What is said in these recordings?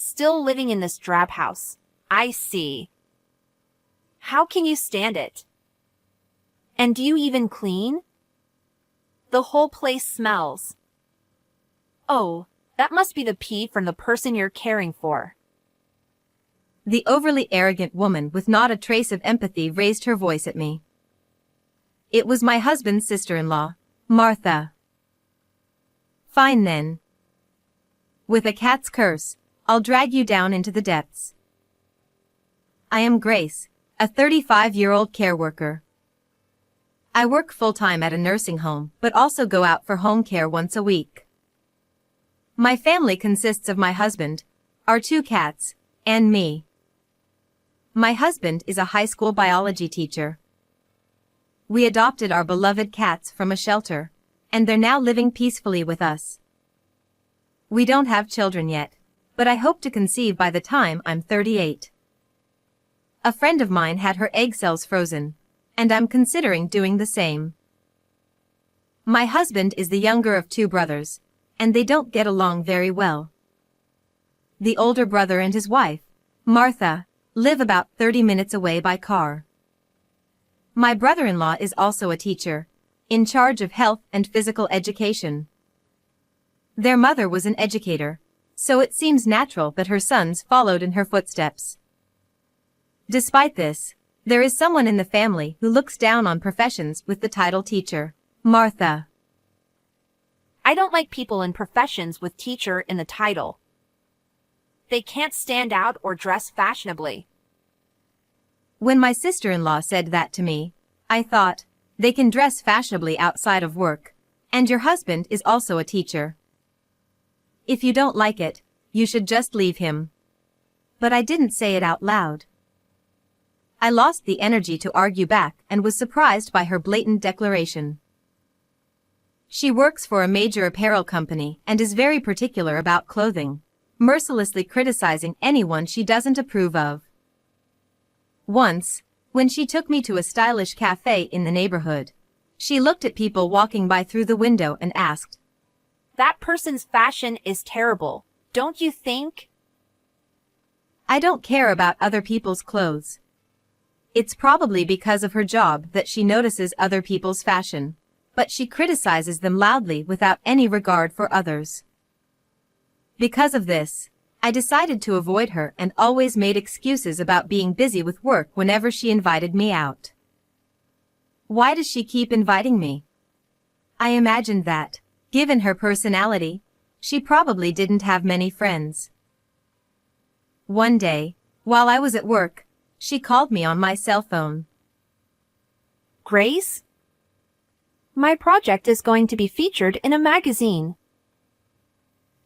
Still living in this drab house. I see. How can you stand it? And do you even clean? The whole place smells. Oh, that must be the pee from the person you're caring for. The overly arrogant woman with not a trace of empathy raised her voice at me. It was my husband's sister-in-law, Martha. Fine then. With a cat's curse, I'll drag you down into the depths. I am Grace, a 35-year-old care worker. I work full-time at a nursing home, but also go out for home care once a week. My family consists of my husband, our 2 cats, and me. My husband is a high school biology teacher. We adopted our beloved cats from a shelter, and they're now living peacefully with us. We don't have children yet, but I hope to conceive by the time I'm 38. A friend of mine had her egg cells frozen, and I'm considering doing the same. My husband is the younger of 2 brothers, and they don't get along very well. The older brother and his wife, Martha, live about 30 minutes away by car. My brother-in-law is also a teacher, in charge of health and physical education. Their mother was an educator, so it seems natural that her sons followed in her footsteps. Despite this, there is someone in the family who looks down on professions with the title teacher, Martha. I don't like people in professions with teacher in the title. They can't stand out or dress fashionably. When my sister-in-law said that to me, I thought, they can dress fashionably outside of work, and your husband is also a teacher. If you don't like it, you should just leave him. But I didn't say it out loud. I lost the energy to argue back and was surprised by her blatant declaration. She works for a major apparel company and is very particular about clothing, mercilessly criticizing anyone she doesn't approve of. Once, when she took me to a stylish cafe in the neighborhood, she looked at people walking by through the window and asked, "That person's fashion is terrible, don't you think?" I don't care about other people's clothes. It's probably because of her job that she notices other people's fashion, but she criticizes them loudly without any regard for others. Because of this, I decided to avoid her and always made excuses about being busy with work whenever she invited me out. Why does she keep inviting me? I imagined that, given her personality, she probably didn't have many friends. One day, while I was at work, she called me on my cell phone. "Grace? My project is going to be featured in a magazine."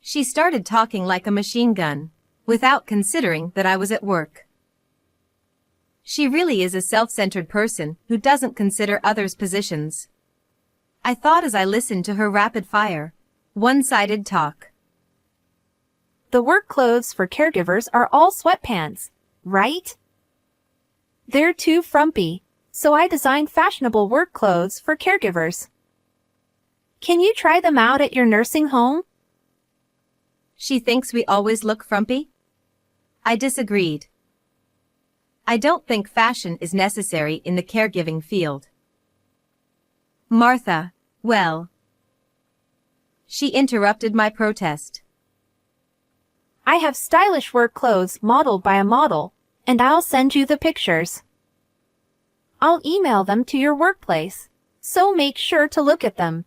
She started talking like a machine gun, without considering that I was at work. She really is a self-centered person who doesn't consider others' positions. I thought as I listened to her rapid-fire, one-sided talk. The work clothes for caregivers are all sweatpants, right? They're too frumpy, so I designed fashionable work clothes for caregivers. Can you try them out at your nursing home? She thinks we always look frumpy? I disagreed. I don't think fashion is necessary in the caregiving field. Martha, well. She interrupted my protest. I have stylish work clothes modeled by a model, and I'll send you the pictures. I'll email them to your workplace, so make sure to look at them.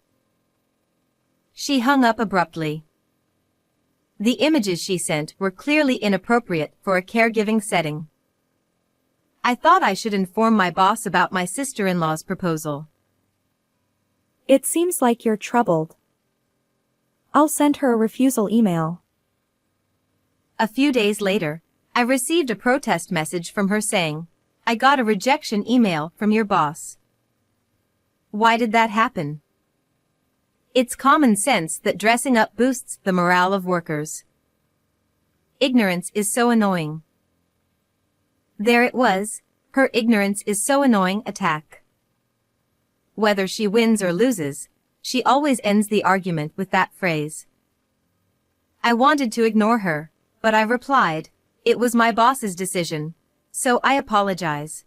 She hung up abruptly. The images she sent were clearly inappropriate for a caregiving setting. I thought I should inform my boss about my sister-in-law's proposal. It seems like you're troubled. I'll send her a refusal email. A few days later, I received a protest message from her saying, "I got a rejection email from your boss." Why did that happen? It's common sense that dressing up boosts the morale of workers. Ignorance is so annoying. There it was, her ignorance is so annoying attack. Whether she wins or loses, she always ends the argument with that phrase. I wanted to ignore her, but I replied, "It was my boss's decision, so I apologize."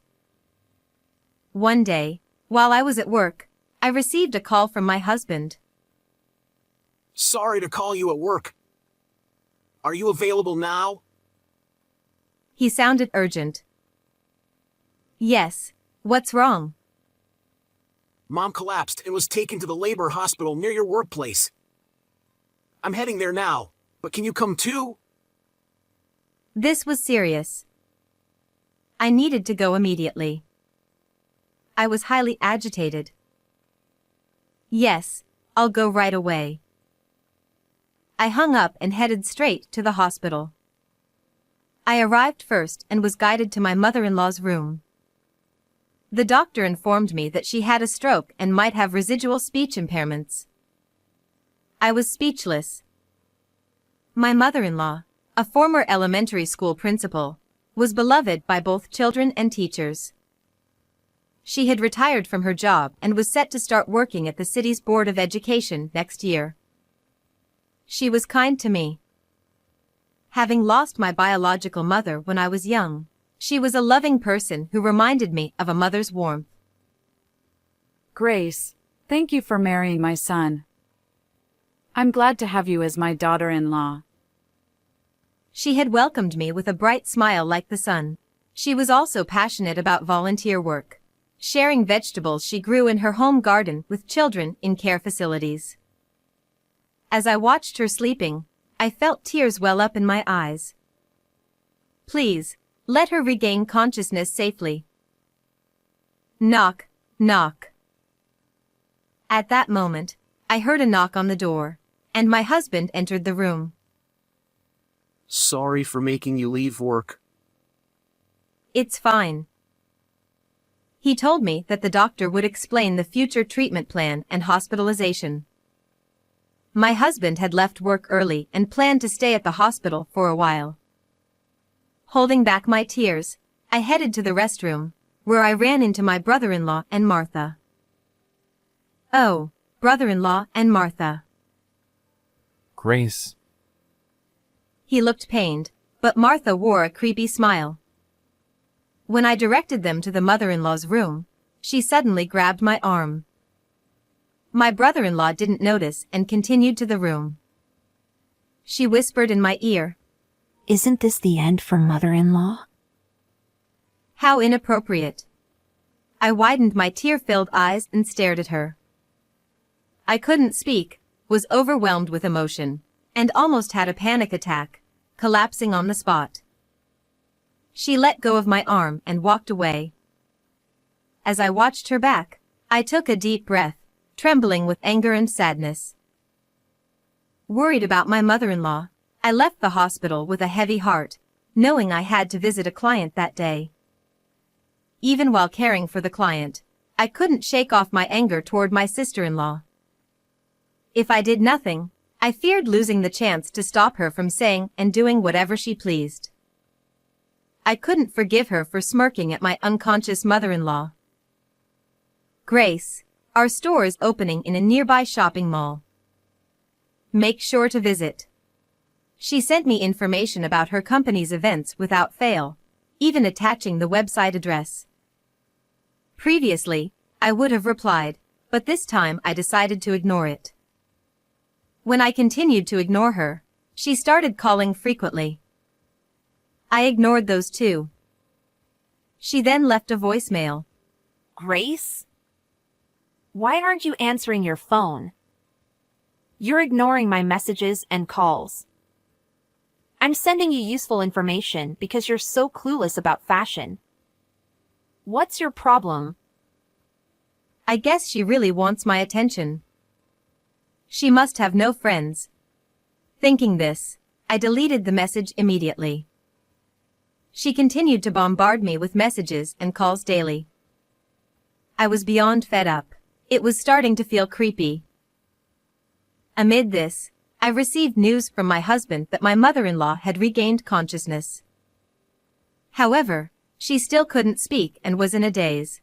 One day, while I was at work, I received a call from my husband. Sorry to call you at work. Are you available now? He sounded urgent. Yes, what's wrong? Mom collapsed and was taken to the labor hospital near your workplace. I'm heading there now, but can you come too? This was serious. I needed to go immediately. I was highly agitated. Yes, I'll go right away. I hung up and headed straight to the hospital. I arrived first and was guided to my mother-in-law's room. The doctor informed me that she had a stroke and might have residual speech impairments. I was speechless. My mother-in-law, a former elementary school principal, was beloved by both children and teachers. She had retired from her job and was set to start working at the city's Board of Education next year. She was kind to me. Having lost my biological mother when I was young, she was a loving person who reminded me of a mother's warmth. Grace, thank you for marrying my son. I'm glad to have you as my daughter-in-law. She had welcomed me with a bright smile like the sun. She was also passionate about volunteer work, sharing vegetables she grew in her home garden with children in care facilities. As I watched her sleeping, I felt tears well up in my eyes. Please, let her regain consciousness safely. Knock, knock. At that moment, I heard a knock on the door, and my husband entered the room. Sorry for making you leave work. It's fine. He told me that the doctor would explain the future treatment plan and hospitalization. My husband had left work early and planned to stay at the hospital for a while. Holding back my tears, I headed to the restroom, where I ran into my brother-in-law and Martha. Oh, brother-in-law and Martha. Grace. He looked pained, but Martha wore a creepy smile. When I directed them to the mother-in-law's room, she suddenly grabbed my arm. My brother-in-law didn't notice and continued to the room. She whispered in my ear, Isn't this the end for mother-in-law? "How inappropriate." I widened my tear-filled eyes and stared at her. I couldn't speak, was overwhelmed with emotion, and almost had a panic attack, collapsing on the spot. She let go of my arm and walked away. As I watched her back, I took a deep breath, trembling with anger and sadness. Worried about my mother-in-law, I left the hospital with a heavy heart, knowing I had to visit a client that day. Even while caring for the client, I couldn't shake off my anger toward my sister-in-law. If I did nothing, I feared losing the chance to stop her from saying and doing whatever she pleased. I couldn't forgive her for smirking at my unconscious mother-in-law. Grace, our store is opening in a nearby shopping mall. Make sure to visit. She sent me information about her company's events without fail, even attaching the website address. Previously, I would have replied, but this time I decided to ignore it. When I continued to ignore her, she started calling frequently. I ignored those too. She then left a voicemail. Grace? Why aren't you answering your phone? You're ignoring my messages and calls. I'm sending you useful information because you're so clueless about fashion. What's your problem? I guess she really wants my attention. She must have no friends. Thinking this, I deleted the message immediately. She continued to bombard me with messages and calls daily. I was beyond fed up. It was starting to feel creepy. Amid this, I received news from my husband that my mother-in-law had regained consciousness. However, she still couldn't speak and was in a daze.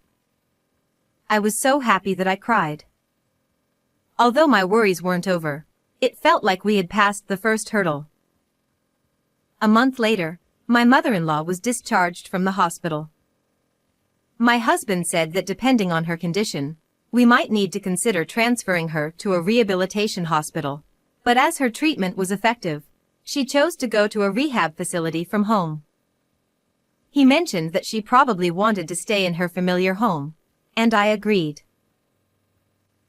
I was so happy that I cried. Although my worries weren't over, it felt like we had passed the first hurdle. A month later, my mother-in-law was discharged from the hospital. My husband said that depending on her condition, we might need to consider transferring her to a rehabilitation hospital. But as her treatment was effective, she chose to go to a rehab facility from home. He mentioned that she probably wanted to stay in her familiar home, and I agreed.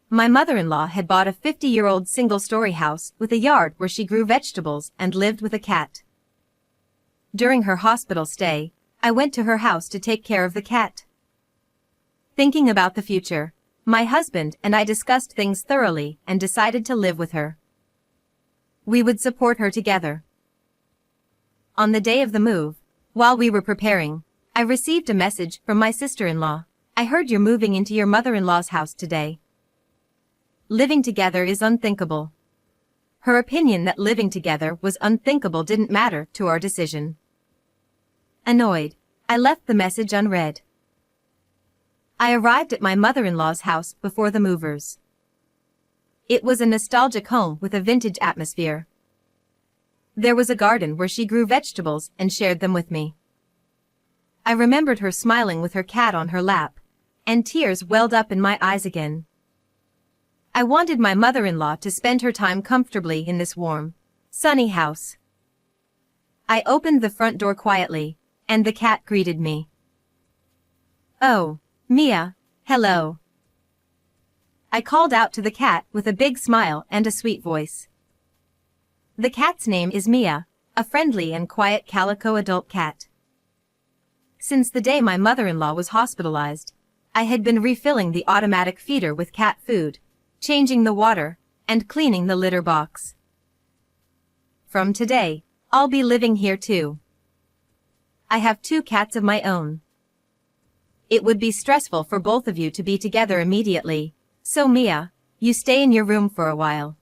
My mother-in-law had bought a 50-year-old single-story house with a yard where she grew vegetables and lived with a cat. During her hospital stay, I went to her house to take care of the cat. Thinking about the future, my husband and I discussed things thoroughly and decided to live with her. We would support her together. On the day of the move, while we were preparing, I received a message from my sister-in-law. I heard you're moving into your mother-in-law's house today. Living together is unthinkable. Her opinion that living together was unthinkable didn't matter to our decision. Annoyed, I left the message unread. I arrived at my mother-in-law's house before the movers. It was a nostalgic home with a vintage atmosphere. There was a garden where she grew vegetables and shared them with me. I remembered her smiling with her cat on her lap, and tears welled up in my eyes again. I wanted my mother-in-law to spend her time comfortably in this warm, sunny house. I opened the front door quietly, and the cat greeted me. "Oh, Mia, hello." I called out to the cat with a big smile and a sweet voice. The cat's name is Mia, a friendly and quiet calico adult cat. Since the day my mother-in-law was hospitalized, I had been refilling the automatic feeder with cat food, changing the water, and cleaning the litter box. From today, I'll be living here too. I have 2 cats of my own. It would be stressful for both of you to be together immediately, so Mia, you stay in your room for a while.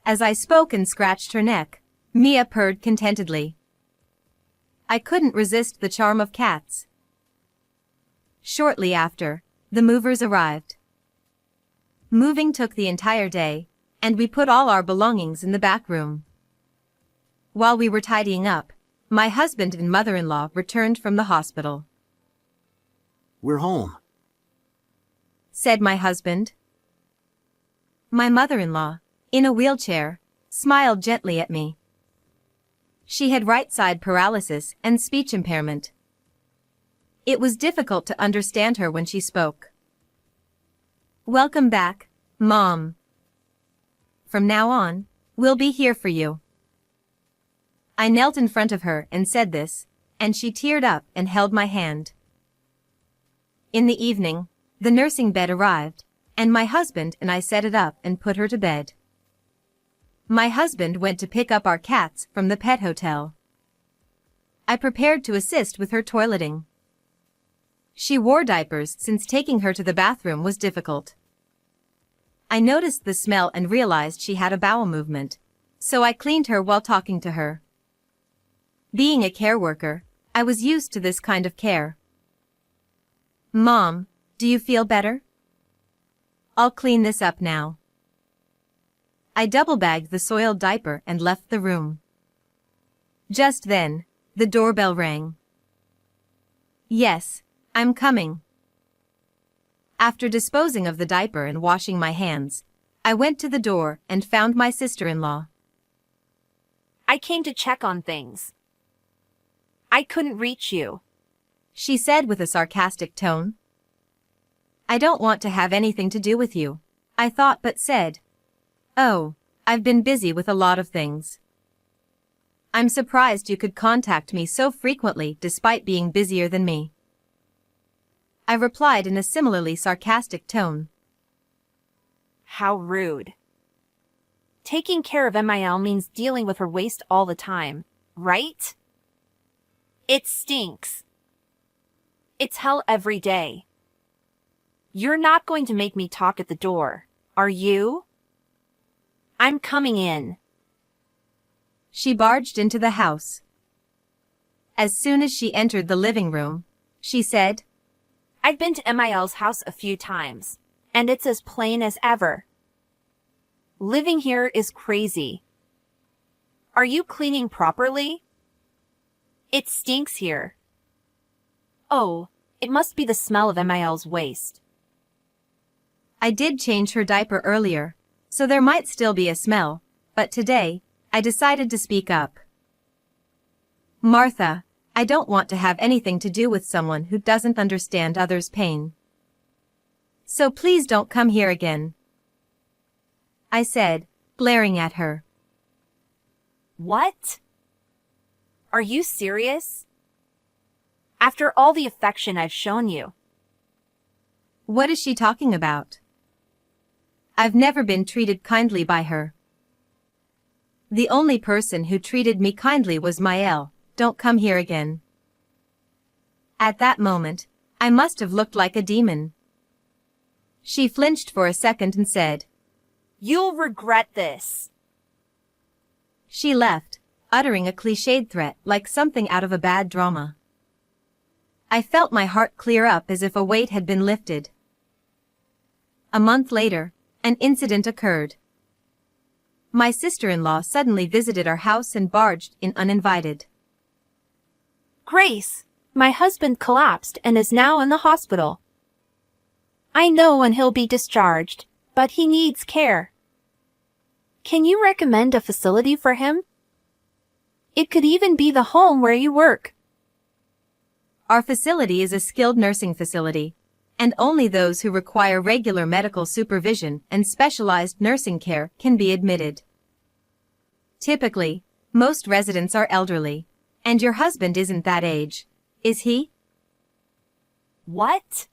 As I spoke and scratched her neck, Mia purred contentedly. I couldn't resist the charm of cats. Shortly after, the movers arrived. Moving took the entire day, and we put all our belongings in the back room. While we were tidying up, my husband and mother-in-law returned from the hospital. We're home, Said my husband. My mother-in-law, in a wheelchair, smiled gently at me. She had right-side paralysis and speech impairment. It was difficult to understand her when she spoke. "Welcome back, Mom. From now on, we'll be here for you." I knelt in front of her and said this, and she teared up and held my hand. In the evening, the nursing bed arrived, and my husband and I set it up and put her to bed. My husband went to pick up our cats from the pet hotel. I prepared to assist with her toileting. She wore diapers since taking her to the bathroom was difficult. I noticed the smell and realized she had a bowel movement, so I cleaned her while talking to her. Being a care worker, I was used to this kind of care. "Mom, do you feel better? I'll clean this up now." I double-bagged the soiled diaper and left the room. Just then, the doorbell rang. "Yes, I'm coming." After disposing of the diaper and washing my hands, I went to the door and found my sister-in-law. I came to check on things. I couldn't reach you. She said with a sarcastic tone. "I don't want to have anything to do with you," I thought but said, "Oh, I've been busy with a lot of things." "I'm surprised you could contact me so frequently despite being busier than me," I replied in a similarly sarcastic tone. How rude. Taking care of MIL means dealing with her waste all the time, right? It stinks. It's hell every day. You're not going to make me talk at the door, are you? I'm coming in. She barged into the house. As soon as she entered the living room, she said, I've been to MIL's house a few times, and it's as plain as ever. Living here is crazy. Are you cleaning properly? It stinks here. Oh, it must be the smell of Emil's waste. I did change her diaper earlier, so there might still be a smell, but today, I decided to speak up. Martha, I don't want to have anything to do with someone who doesn't understand others' pain. So please don't come here again, I said, glaring at her. What? Are you serious? After all the affection I've shown you. What is she talking about? I've never been treated kindly by her. The only person who treated me kindly was Maëlle. Don't come here again. At that moment, I must have looked like a demon. She flinched for a second and said, You'll regret this. She left, uttering a cliched threat like something out of a bad drama. I felt my heart clear up as if a weight had been lifted. A month later, an incident occurred. My sister-in-law suddenly visited our house and barged in uninvited. Grace, my husband collapsed and is now in the hospital. I know when he'll be discharged, but he needs care. Can you recommend a facility for him? It could even be the home where you work. Our facility is a skilled nursing facility, and only those who require regular medical supervision and specialized nursing care can be admitted. Typically, most residents are elderly, and your husband isn't that age, is he? What?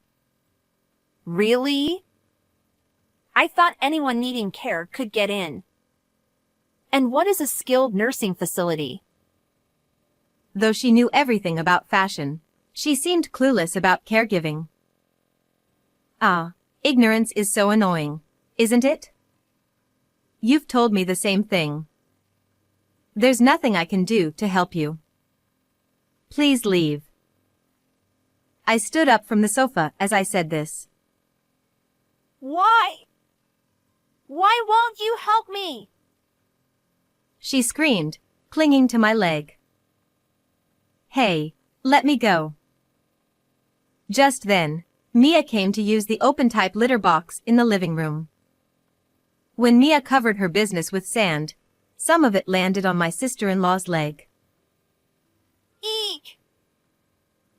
Really? I thought anyone needing care could get in. And what is a skilled nursing facility? Though she knew everything about fashion, she seemed clueless about caregiving. Ah, ignorance is so annoying, isn't it? You've told me the same thing. There's nothing I can do to help you. Please leave. I stood up from the sofa as I said this. Why? Why won't you help me? She screamed, clinging to my leg. Hey, let me go. Just then, Mia came to use the open-type litter box in the living room. When Mia covered her business with sand, some of it landed on my sister-in-law's leg. Eek!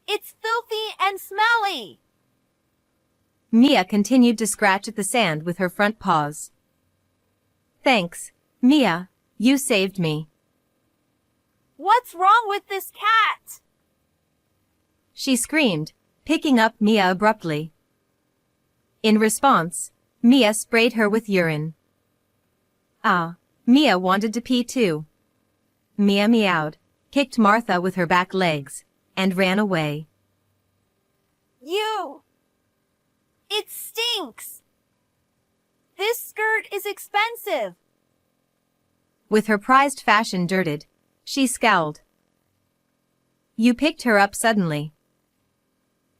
It's filthy and smelly! Mia continued to scratch at the sand with her front paws. Thanks, Mia, you saved me. What's wrong with this cat? She screamed, picking up Mia abruptly. In response, Mia sprayed her with urine. Ah, Mia wanted to pee too. Mia meowed, kicked Martha with her back legs, and ran away. You! It stinks! This skirt is expensive! With her prized fashion dirted, she scowled. You picked her up suddenly.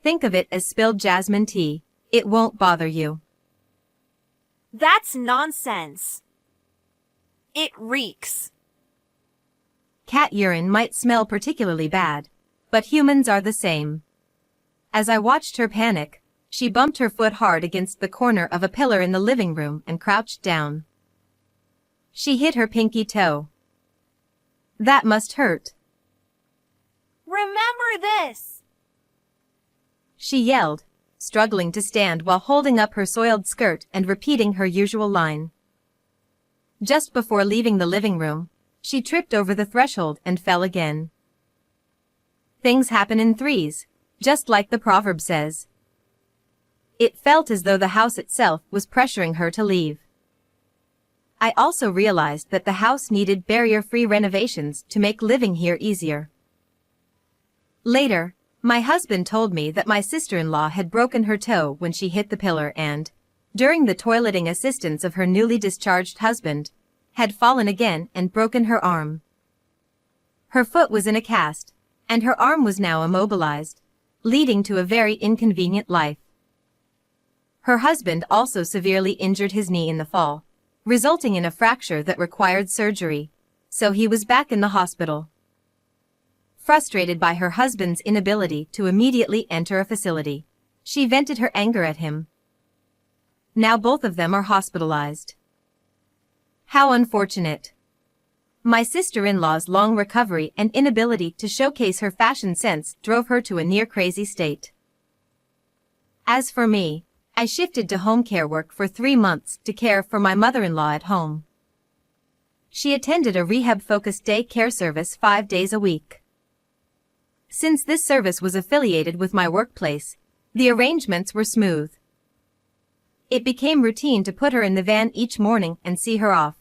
Think of it as spilled jasmine tea. It won't bother you. That's nonsense. It reeks. Cat urine might smell particularly bad, but humans are the same. As I watched her panic, she bumped her foot hard against the corner of a pillar in the living room and crouched down. She hit her pinky toe. That must hurt. Remember this! She yelled, struggling to stand while holding up her soiled skirt and repeating her usual line. Just before leaving the living room, she tripped over the threshold and fell again. Things happen in threes, just like the proverb says. It felt as though the house itself was pressuring her to leave. I also realized that the house needed barrier-free renovations to make living here easier. Later, my husband told me that my sister-in-law had broken her toe when she hit the pillar and, during the toileting assistance of her newly discharged husband, had fallen again and broken her arm. Her foot was in a cast, and her arm was now immobilized, leading to a very inconvenient life. Her husband also severely injured his knee in the fall, resulting in a fracture that required surgery, So he was back in the hospital. Frustrated by her husband's inability to immediately enter a facility, she vented her anger at him. Now both of them are hospitalized. How unfortunate. My sister-in-law's long recovery and inability to showcase her fashion sense drove her to a near-crazy state. As for me, I shifted to home care work for 3 months to care for my mother-in-law at home. She attended a rehab-focused day care service 5 days a week. Since this service was affiliated with my workplace, the arrangements were smooth. It became routine to put her in the van each morning and see her off.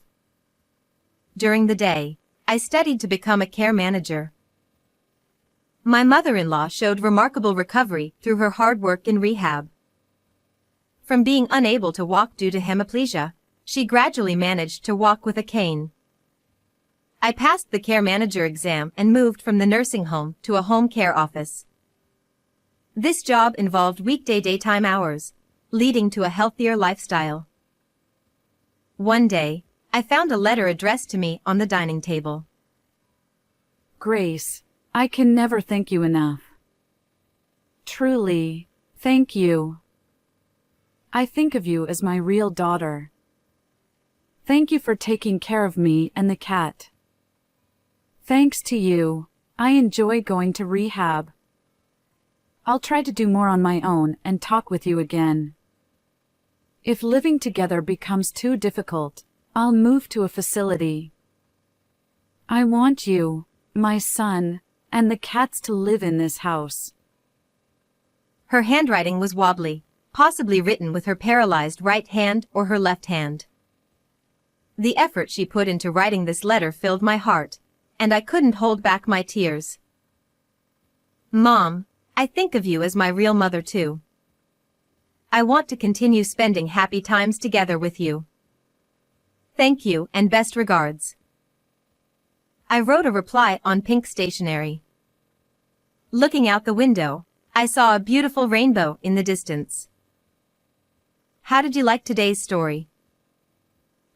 During the day, I studied to become a care manager. My mother-in-law showed remarkable recovery through her hard work in rehab. From being unable to walk due to hemiplegia, she gradually managed to walk with a cane. I passed the care manager exam and moved from the nursing home to a home care office. This job involved weekday daytime hours, leading to a healthier lifestyle. One day, I found a letter addressed to me on the dining table. Grace, I can never thank you enough. Truly, thank you. I think of you as my real daughter. Thank you for taking care of me and the cat. Thanks to you, I enjoy going to rehab. I'll try to do more on my own and talk with you again. If living together becomes too difficult, I'll move to a facility. I want you, my son, and the cats to live in this house. Her handwriting was wobbly, possibly written with her paralyzed right hand or her left hand. The effort she put into writing this letter filled my heart, and I couldn't hold back my tears. Mom, I think of you as my real mother too. I want to continue spending happy times together with you. Thank you and best regards. I wrote a reply on pink stationery. Looking out the window, I saw a beautiful rainbow in the distance. How did you like today's story?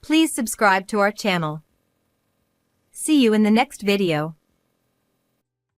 Please subscribe to our channel. See you in the next video.